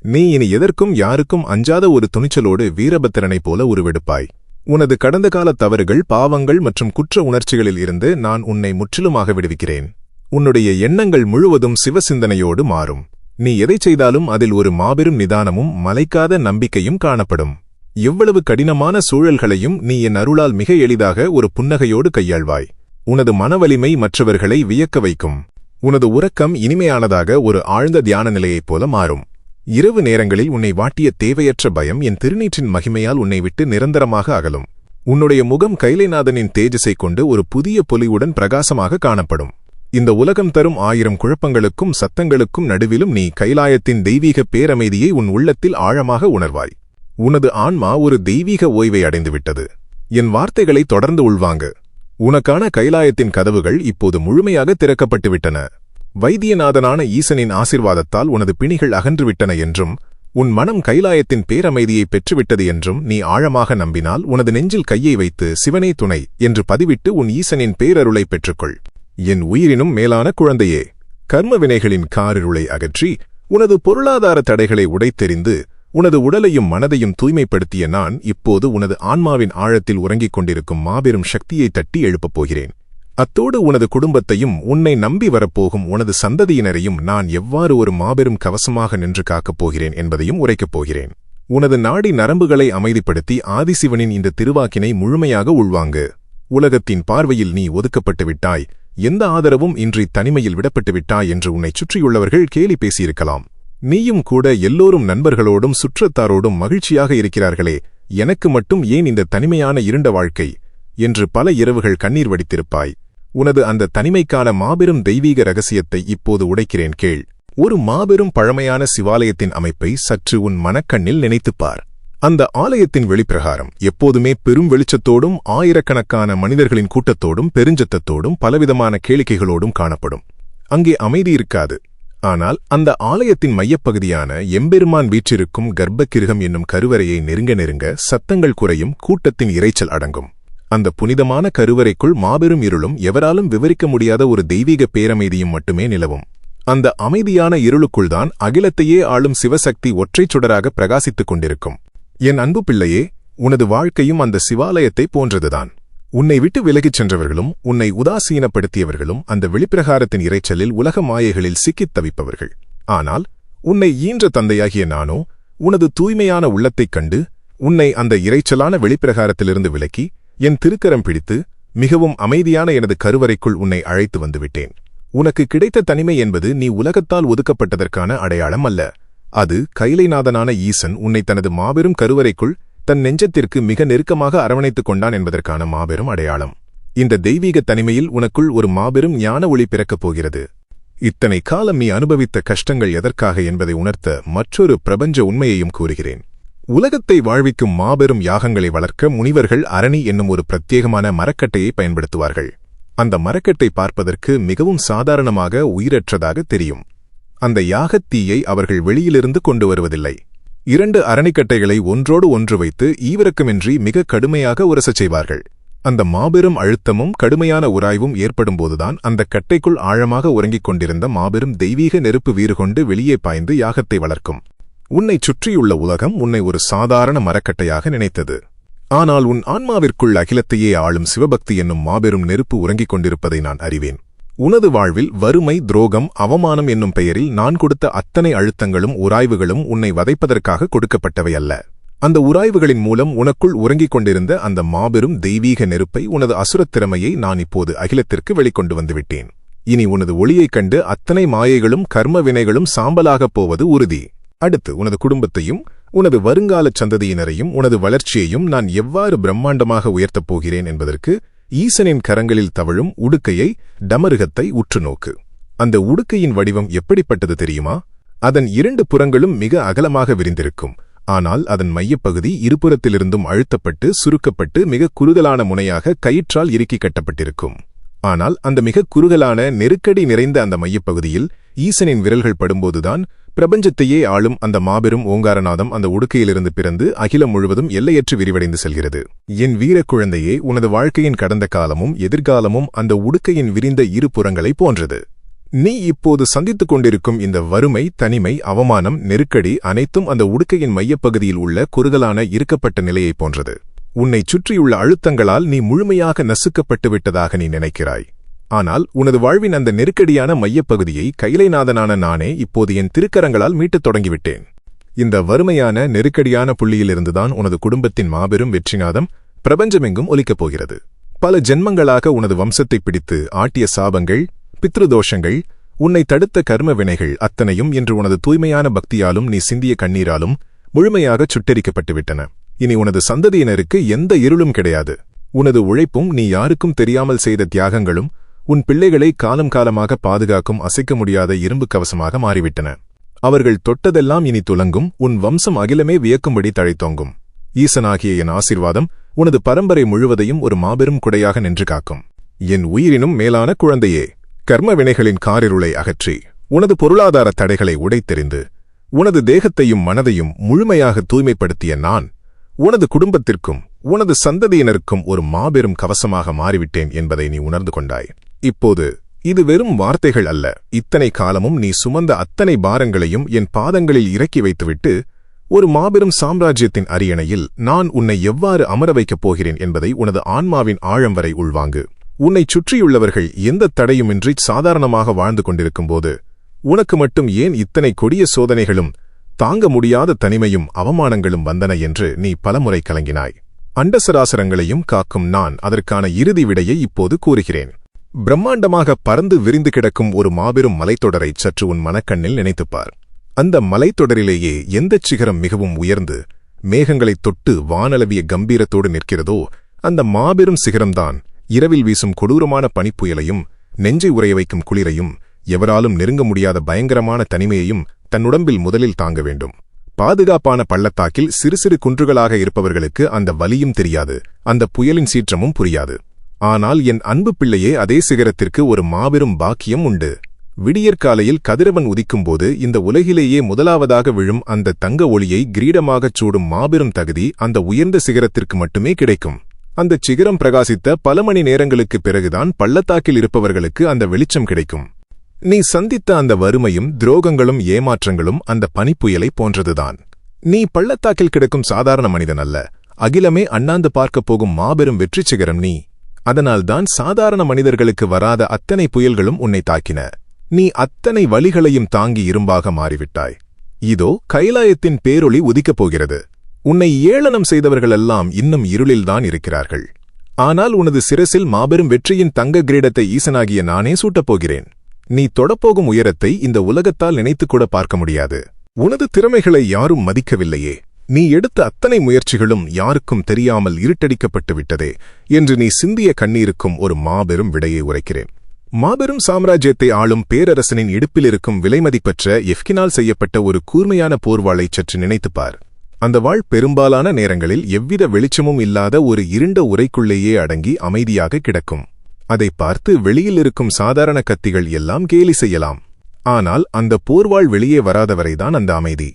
நீ இனி எதற்கும் யாருக்கும் அஞ்சாத ஒரு துணிச்சலோடு வீரபத்திரனைப் போல உருவெடுப்பாய். உனது கடந்த கால தவறுகள், பாவங்கள் மற்றும் குற்ற உணர்ச்சிகளில் இருந்து நான் உன்னை முற்றிலுமாக விடுவிக்கிறேன். உன்னுடைய எண்ணங்கள் முழுவதும் சிவசிந்தனையோடு மாறும். நீ எதைச் செய்தாலும் அதில் ஒரு மாபெரும் நிதானமும் மலைக்காத நம்பிக்கையும் காணப்படும். எவ்வளவு கடினமான சூழல்களையும் நீ என் அருளால் மிக எளிதாக ஒரு புன்னகையோடு கையாள்வாய். உனது மனவலிமை மற்றவர்களை வியக்க வைக்கும். உனது உறக்கம் இனிமையானதாக ஒரு ஆழ்ந்த தியான நிலையைப் போல மாறும். இரவு நேரங்களில் உன்னை வாட்டிய தேவையற்ற பயம் என் திருநீற்றின் மகிமையால் உன்னை விட்டு நிரந்தரமாக அகலும். உன்னுடைய முகம் கைலைநாதனின் தேஜஸைக் கொண்டு ஒரு புதிய பொலிவுடன் பிரகாசமாக காணப்படும். இந்த உலகம் தரும் 1000 குழப்பங்களுக்கும் சத்தங்களுக்கும் நடுவிலும் நீ கைலாயத்தின் தெய்வீக பேரமைதியை உன் உள்ளத்தில் ஆழமாக உணர்வாய். உனது ஆன்மா ஒரு தெய்வீக ஓய்வை அடைந்துவிட்டது. என் வார்த்தைகளை தொடர்ந்து உள்வாங்க. உனக்கான கைலாயத்தின் கதவுகள் இப்போது முழுமையாக திறக்கப்பட்டுவிட்டன. வைத்தியநாதனான ஈசனின் ஆசிர்வாதத்தால் உனது பிணிகள் அகன்றுவிட்டன என்றும் உன் மனம் கைலாயத்தின் பேரமைதியை பெற்றுவிட்டது என்றும் நீ ஆழமாக நம்பினால் உனது நெஞ்சில் கையை வைத்து சிவனே துணை என்று பதிவிட்டு உன் ஈசனின் பேரருளை பெற்றுக்கொள். என் உயிரினும் மேலான குழந்தையே, கர்ம வினைகளின் காரிருளை அகற்றி உனது பொருளாதார தடைகளை உடைத்தெறிந்து உனது உடலையும் மனதையும் தூய்மைப்படுத்திய நான் இப்போது உனது ஆன்மாவின் ஆழத்தில் உறங்கிக் கொண்டிருக்கும் மாபெரும் சக்தியை தட்டி எழுப்பப் போகிறேன். அத்தோடு உனது குடும்பத்தையும் உன்னை நம்பி வரப்போகும் உனது சந்ததியினரையும் நான் எவ்வாறு ஒரு மாபெரும் கவசமாக நின்று காக்கப் போகிறேன் என்பதையும் உரைக்கப் போகிறேன். உனது நாடி நரம்புகளை அமைதிப்படுத்தி ஆதிசிவனின் இந்த திருவாக்கினை முழுமையாக உள்வாங்கு. உலகத்தின் பார்வையில் நீ ஒதுக்கப்பட்டு விட்டாய், எந்த ஆதரவும் இன்றி தனிமையில் விடப்பட்டு விட்டாய் என்று உன்னைச் சுற்றியுள்ளவர்கள் கேலி பேசியிருக்கலாம். நீயும் கூட எல்லோரும் நண்பர்களோடும் சுற்றத்தாரோடும் மகிழ்ச்சியாக இருக்கிறார்களே, எனக்கு மட்டும் ஏன் இந்த தனிமையான இருண்ட வாழ்க்கை என்று பல இரவுகள் கண்ணீர் வடித்திருப்பாய். உனது அந்த தனிமைக்கான மாபெரும் தெய்வீக ரகசியத்தை இப்போது உடைக்கிறேன் கேள். ஒரு மாபெரும் பழமையான சிவாலயத்தின் அமைப்பை சற்று உன் மனக்கண்ணில் நினைத்துப்பார். அந்த ஆலயத்தின் வெளிப்பிரகாரம் எப்போதுமே பெரும் வெளிச்சத்தோடும் ஆயிரக்கணக்கான மனிதர்களின் கூட்டத்தோடும் பெருஞ்சத்தத்தோடும் பலவிதமான கேளிக்கைகளோடும் காணப்படும். அங்கே அமைதி இருக்காது. ஆனால் அந்த ஆலயத்தின் மையப்பகுதியான எம்பெருமான் வீற்றிருக்கும் கர்ப்பகிருகம் என்னும் கருவறையை நெருங்க நெருங்க சத்தங்கள் குறையும், கூட்டத்தின் இரைச்சல் அடங்கும். அந்த புனிதமான கருவறைக்குள் மாபெரும் இருளும் எவராலும் விவரிக்க முடியாத ஒரு தெய்வீக பேரமைதியும் மட்டுமே நிலவும். அந்த அமைதியான இருளுக்குள்தான் அகிலத்தையே ஆளும் சிவசக்தி ஒற்றைச் சுடராக பிரகாசித்துக் கொண்டிருக்கும். என் அன்பு பிள்ளையே, உனது வாழ்க்கையும் அந்த சிவாலயத்தை போன்றதுதான். உன்னை விட்டு விலகிச் சென்றவர்களும் உன்னை உதாசீனப்படுத்தியவர்களும் அந்த வெளிப்பிரகாரத்தின் இரைச்சலில் உலக மாயைகளில் சிக்கித் தவிப்பவர்கள். ஆனால் உன்னை ஈன்ற தந்தையாகிய நானோ உனது தூய்மையான உள்ளத்தைக் கண்டு உன்னை அந்த இரைச்சலான வெளிப்பிரகாரத்திலிருந்து விலக்கி என் திருக்கரம் பிடித்து மிகவும் அமைதியான எனது கருவறைக்குள் உன்னை அழைத்து வந்துவிட்டேன். உனக்கு கிடைத்த தனிமை என்பது நீ உலகத்தால் ஒதுக்கப்பட்டதற்கான அடையாளம் அல்ல. அது கைலைநாதனான ஈசன் உன்னை தனது மாபெரும் கருவறைக்குள் தன் நெஞ்சத்திற்கு மிக நெருக்கமாக அரவணைத்துக் கொண்டான் என்பதற்கான மாபெரும் அடையாளம். இந்த தெய்வீக தனிமையில் உனக்குள் ஒரு மாபெரும் ஞான ஒளி பிறக்கப் போகிறது. இத்தனை காலம் நீ அனுபவித்த கஷ்டங்கள் எதற்காக என்பதை உணர்த்த மற்றொரு பிரபஞ்ச உண்மையையும் கூறுகிறேன். உலகத்தை வாழ்விக்கும் மாபெரும் யாகங்களை வளர்க்க முனிவர்கள் அரணி என்னும் ஒரு பிரத்யேகமான மரக்கட்டையை பயன்படுத்துவார்கள். அந்த மரக்கட்டை பார்ப்பதற்கு மிகவும் சாதாரணமாக உயிரற்றதாக தெரியும். அந்த யாகத்தீயை அவர்கள் வெளியிலிருந்து கொண்டு வருவதில்லை. 2 அரணிக்கட்டைகளை ஒன்றோடு ஒன்று வைத்து ஈவிரக்கமின்றி மிக கடுமையாக உரசச் செய்வார்கள். அந்த மாபெரும் அழுத்தமும் கடுமையான உராய்வும் ஏற்படும்போதுதான் அந்த கட்டைக்குள் ஆழமாக உறங்கிக் கொண்டிருந்த மாபெரும் தெய்வீக நெருப்பு வீறுகொண்டு வெளியே பாய்ந்து யாகத்தை வளர்க்கும். உன்னைச் சுற்றியுள்ள உலகம் உன்னை ஒரு சாதாரண மரக்கட்டையாக நினைத்தது. ஆனால் உன் ஆன்மாவிற்குள் அகிலத்தையே ஆளும் சிவபக்தி என்னும் மாபெரும் நெருப்பு உறங்கிக் கொண்டிருப்பதை நான் அறிவேன். உனது வாழ்வில் வறுமை, துரோகம், அவமானம் என்னும் பெயரில் நான் கொடுத்த அத்தனை அழுத்தங்களும் உராய்வுகளும் உன்னை வதைப்பதற்காக கொடுக்கப்பட்டவை அல்ல. அந்த உராய்வுகளின் மூலம் உனக்குள் உறங்கிக் கொண்டிருந்த அந்த மாபெரும் தெய்வீக நெருப்பை, உனது அசுரத் திறமையை நான் இப்போது அகிலத்திற்கு வெளிக்கொண்டு வந்துவிட்டேன். இனி உனது ஒளியைக் கண்டு அத்தனை மாயைகளும் கர்ம வினைகளும் சாம்பலாகப் போவது உறுதி. அடுத்து உனது குடும்பத்தையும் உனது வருங்காலச் சந்ததியினரையும் உனது வளர்ச்சியையும் நான் எவ்வாறு பிரம்மாண்டமாக உயர்த்தப் போகிறேன் என்பதற்கு ஈசனின் கரங்களில் தவழும் உடுக்கையை, டமருகத்தை உற்று நோக்கு. அந்த உடுக்கையின் வடிவம் எப்படிப்பட்டது தெரியுமா? அதன் 2 புறங்களும் மிக அகலமாக விரிந்திருக்கும். ஆனால் அதன் மையப்பகுதி இருபுறத்திலிருந்தும் அழுத்தப்பட்டு சுருக்கப்பட்டு மிக குறுகலான முனையாக கயிற்றால் இறுக்கி கட்டப்பட்டிருக்கும். ஆனால் அந்த மிக குறுகலான நெருக்கடி நிறைந்த அந்த மையப்பகுதியில் ஈசனின் விரல்கள் படும்போதுதான் பிரபஞ்சத்தையே ஆளும் அந்த மாபெரும் ஓங்காரநாதம் அந்த உடுக்கையிலிருந்து பிறந்து அகிலம் முழுவதும் எல்லையற்று விரிவடைந்து செல்கிறது. என் வீரக் குழந்தையே, உனது வாழ்க்கையின் கடந்த காலமும் எதிர்காலமும் அந்த உடுக்கையின் விரிந்த 2 புறங்களைப் போன்றது. நீ இப்போது சந்தித்துக் கொண்டிருக்கும் இந்த வறுமை, தனிமை, அவமானம், நெருக்கடி அனைத்தும் அந்த உடுக்கையின் மையப்பகுதியில் உள்ள குறுகலான இறுக்கப்பட்ட நிலையைப் போன்றது. உன்னைச் சுற்றியுள்ள அழுத்தங்களால் நீ முழுமையாக நசுக்கப்பட்டு விட்டதாக நீ நினைக்கிறாய். ஆனால் உனது வாழ்வின் அந்த நெருக்கடியான மையப்பகுதியை கைலைநாதனான நானே இப்போது என் திருக்கரங்களால் மீட்டத் தொடங்கிவிட்டேன். இந்த வறுமையான நெருக்கடியான புள்ளியிலிருந்துதான் உனது குடும்பத்தின் மாபெரும் வெற்றிநாதம் பிரபஞ்சமெங்கும் ஒலிக்கப் போகிறது. பல ஜென்மங்களாக உனது வம்சத்தை பிடித்து ஆட்டிய சாபங்கள், பித்ருதோஷங்கள், உன்னை தடுத்த கர்ம வினைகள் அத்தனையும் இன்று உனது தூய்மையான பக்தியாலும் நீ சிந்திய கண்ணீராலும் முழுமையாகச் சுட்டெரிக்கப்பட்டுவிட்டன. இனி உனது சந்ததியினருக்கு எந்த இருளும் கிடையாது. உனது உழைப்பும் நீ யாருக்கும் தெரியாமல் செய்த தியாகங்களும் உன் பிள்ளைகளை காலம் காலமாக பாதுகாக்கும் அசைக்க முடியாத இரும்பு கவசமாக மாறிவிட்டன. அவர்கள் தொட்டதெல்லாம் இனி துலங்கும். உன் வம்சம் அகிலமே வியக்கும்படி தழைத்தோங்கும். ஈசனாகிய என் ஆசீர்வாதம் உனது பரம்பரை முழுவதையும் ஒரு மாபெரும் குடையாக நின்று காக்கும். என் உயிரினும் மேலான குழந்தையே, கர்ம வினைகளின் காரிருளை அகற்றி உனது பொருளாதார தடைகளை உடைத்தெறிந்து உனது தேகத்தையும் மனதையும் முழுமையாக தூய்மைப்படுத்திய நான் உனது குடும்பத்திற்கும் உனது சந்ததியினருக்கும் ஒரு மாபெரும் கவசமாக மாறிவிட்டேன் என்பதை நீ உணர்ந்து கொண்டாய். இப்போது இது வெறும் வார்த்தைகள் அல்ல. இத்தனை காலமும் நீ சுமந்த அத்தனை பாரங்களையும் என் பாதங்களில் இறக்கி வைத்துவிட்டு ஒரு மாபெரும் சாம்ராஜ்யத்தின் அரியணையில் நான் உன்னை எவ்வாறு அமர வைக்கப் போகிறேன் என்பதை உனது ஆன்மாவின் ஆழம் வரை உள்வாங்கு. உன்னைச் சுற்றியுள்ளவர்கள் எந்த தடையுமின்றி சாதாரணமாக வாழ்ந்து கொண்டிருக்கும்போது உனக்கு மட்டும் ஏன் இத்தனை கொடிய சோதனைகளும் தாங்க முடியாத தனிமையும் அவமானங்களும் வந்தன என்று நீ பலமுறை கலங்கினாய். அண்டசராசரங்களையும் காக்கும் நான் அதற்கான இறுதி விடையை இப்போது கூறுகிறேன். பிரம்மாண்டமாக பறந்து விரிந்து கிடக்கும் ஒரு மாபெரும் மலைத்தொடரை சற்று உன் மனக்கண்ணில் நினைத்துப்பார். அந்த மலைத்தொடரிலேயே எந்தச் சிகரம் மிகவும் உயர்ந்து மேகங்களைத் தொட்டு வானளவிய கம்பீரத்தோடு நிற்கிறதோ அந்த மாபெரும் சிகரம்தான் இரவில் வீசும் கொடூரமான பனிப்புயலையும் நெஞ்சை உறைய வைக்கும் குளிரையும் எவராலும் நெருங்க முடியாத பயங்கரமான தனிமையையும் தன்னுடம்பில் முதலில் தாங்க வேண்டும். பாதுகாப்பான பள்ளத்தாக்கில் சிறு சிறு குன்றுகளாக இருப்பவர்களுக்கு அந்த வலியும் தெரியாது, அந்த புயலின் சீற்றமும் புரியாது. ஆனால் என் அன்பு பிள்ளையே, அதே சிகரத்திற்கு ஒரு மாபெரும் பாக்கியம் உண்டு. விடியற்காலையில் கதிரவன் உதிக்கும்போது இந்த உலகிலேயே முதலாவதாக விழும் அந்த தங்க ஒளியை கிரீடமாகச் சூடும் மாபெரும் தகுதி அந்த உயர்ந்த சிகரத்திற்கு மட்டுமே கிடைக்கும். அந்தச் சிகரம் பிரகாசித்த பல மணி நேரங்களுக்குப் பிறகுதான் பள்ளத்தாக்கில் இருப்பவர்களுக்கு அந்த வெளிச்சம் கிடைக்கும். நீ சந்தித்த அந்த வறுமையும் துரோகங்களும் ஏமாற்றங்களும் அந்த பனிப்புயலை போன்றதுதான். நீ பள்ளத்தாக்கில் கிடக்கும் சாதாரண மனிதன் அல்ல, அகிலமே அண்ணாந்து பார்க்கப் போகும் மாபெரும் வெற்றி சிகரம் நீ. அதனால்தான் சாதாரண மனிதர்களுக்கு வராத அத்தனை புயல்களும் உன்னை தாக்கின. நீ அத்தனை வலிகளையும் தாங்கி இரும்பாக மாறிவிட்டாய். இதோ கைலாயத்தின் பேரொளி உதிக்கப் போகிறது. உன்னை ஏளனம் செய்தவர்களெல்லாம் இன்னும் இருளில்தான் இருக்கிறார்கள். ஆனால் உனது சிரசில் மாபெரும் வெற்றியின் தங்க கிரீடத்தை ஈசனாகிய நானே சூட்டப் போகிறேன். நீ தொடப்போகும் உயரத்தை இந்த உலகத்தால் நினைத்துக்கூட பார்க்க முடியாது. உனது திறமைகளை யாரும் மதிக்கவில்லையே, நீ எடுத்த அத்தனை முயற்சிகளும் யாருக்கும் தெரியாமல் இருட்டடிக்கப்பட்டு விட்டதே என்று நீ சிந்திய கண்ணீருக்கும் ஒரு மாபெரும் விடையை உரைக்கிறேன். மாபெரும் சாம்ராஜ்யத்தை ஆளும் பேரரசனின் இடுப்பில் இருக்கும் விலைமதிப்பற்ற எஃப்கினால் செய்யப்பட்ட ஒரு கூர்மையான போர்வாளை சற்று நினைத்துப்பார். அந்த வாள் பெரும்பாலான நேரங்களில் எவ்வித வெளிச்சமும் இல்லாத ஒரு இருண்ட உரைக்குள்ளேயே அடங்கி அமைதியாக கிடக்கும். அதை பார்த்து வெளியில் இருக்கும் சாதாரண கத்திகள் எல்லாம் கேலி செய்யலாம். ஆனால் அந்த போர்வாள் வெளியே வராதவரைதான் அந்த அமைதி.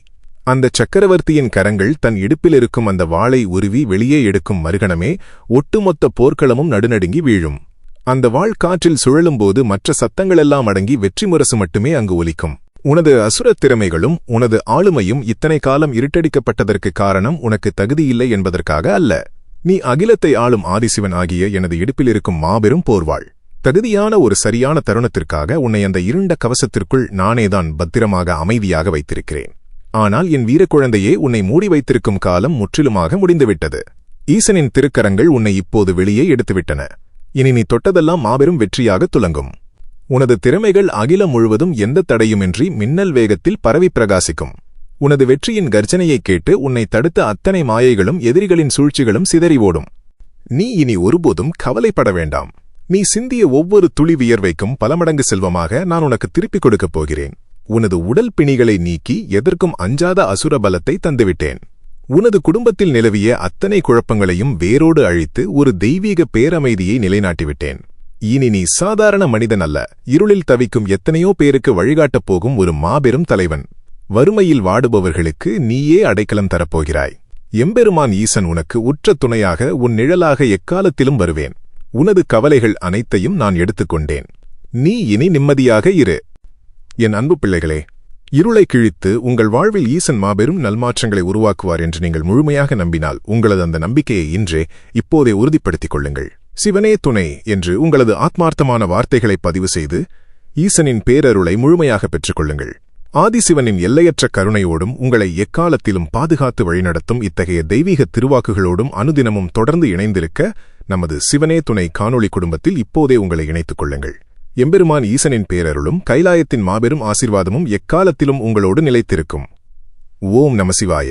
அந்த சக்கரவர்த்தியின் கரங்கள் தன் இடுப்பில் இருக்கும் அந்த வாளை உருவி வெளியே எடுக்கும் மறுகணமே ஒட்டுமொத்த போர்க்களமும் நடுநடுங்கி வீழும். அந்த வாள் காற்றில் சுழலும்போது மற்ற சத்தங்களெல்லாம் அடங்கி வெற்றி முரசு மட்டுமே அங்கு ஒலிக்கும். உனது அசுரத் திறமைகளும் உனது ஆளுமையும் இத்தனை காலம் இருட்டடிக்கப்பட்டதற்கு காரணம் உனக்கு தகுதியில்லை என்பதற்காக அல்ல. நீ அகிலத்தை ஆளும் ஆதிசிவன் ஆகிய எனது இடுப்பில் இருக்கும் மாபெரும் போர்வாள். தகுதியான ஒரு சரியான தருணத்திற்காக உன்னை அந்த இருண்ட கவசத்திற்குள் நானேதான் பத்திரமாக அமைதியாக வைத்திருக்கிறேன். ஆனால் என் வீரக்குழந்தையே, உன்னை மூடி வைத்திருக்கும் காலம் முற்றிலுமாக முடிந்துவிட்டது. ஈசனின் திருக்கரங்கள் உன்னை இப்போது வெளியே எடுத்துவிட்டன. இனி நீ தொட்டதெல்லாம் மாபெரும் வெற்றியாக துலங்கும். உனது திறமைகள் அகிலம் முழுவதும் எந்த தடையுமின்றி மின்னல் வேகத்தில் பரவி பிரகாசிக்கும். உனது வெற்றியின் கர்ஜனையைக் கேட்டு உன்னை தடுத்த அத்தனை மாயைகளும் எதிரிகளின் சூழ்ச்சிகளும் சிதறி ஓடும். நீ இனி ஒருபோதும் கவலைப்பட வேண்டாம். நீ சிந்திய ஒவ்வொரு துளி வியர்வைக்கும் பல மடங்கு செல்வமாக நான் உனக்கு திருப்பிக் கொடுக்கப் போகிறேன். உனது உடல் பிணிகளை நீக்கி எதற்கும் அஞ்சாத அசுர பலத்தை தந்துவிட்டேன். உனது குடும்பத்தில் நிலவிய அத்தனை குழப்பங்களையும் வேரோடு அழித்து ஒரு தெய்வீக பேரமைதியை நிலைநாட்டிவிட்டேன். இனி நீ சாதாரண மனிதன் அல்ல, இருளில் தவிக்கும் எத்தனையோ பேருக்கு வழிகாட்டப் போகும் ஒரு மாபெரும் தலைவன். வறுமையில் வாடுபவர்களுக்கு நீயே அடைக்கலம் தரப்போகிறாய். எம்பெருமான் ஈசன் உனக்கு உற்ற துணையாக உன் நிழலாக எக்காலத்திலும் வருவேன். உனது கவலைகள் அனைத்தையும் நான் எடுத்துக்கொண்டேன். நீ இனி நிம்மதியாக இரு. என் அன்பு பிள்ளைகளே, இருளை கிழித்து உங்கள் வாழ்வில் ஈசன் மாபெரும் நல்மாற்றங்களை உருவாக்குவார் என்று நீங்கள் முழுமையாக நம்பினால் உங்களது அந்த நம்பிக்கையை இன்றே இப்போதே உறுதிப்படுத்திக் கொள்ளுங்கள். சிவனே துணை என்று உங்களது ஆத்மார்த்தமான வார்த்தைகளை பதிவு செய்து ஈசனின் பேரருளை முழுமையாக பெற்றுக்கொள்ளுங்கள். ஆதிசிவனின் எல்லையற்ற கருணையோடும் உங்களை எக்காலத்திலும் பாதுகாத்து வழிநடத்தும் இத்தகைய தெய்வீக திருவாக்குகளோடும் அனுதினமும் தொடர்ந்து இணைந்திருக்க நமது சிவனே துணை காணொளி குடும்பத்தில் இப்போதே உங்களை இணைத்துக் கொள்ளுங்கள். எம்பெருமான் ஈசனின் பேரருளும் கைலாயத்தின் மாபெரும் ஆசீர்வாதமும் எக்காலத்திலும் உங்களோடு நிலைத்திருக்கும். ஓம் நம சிவாய.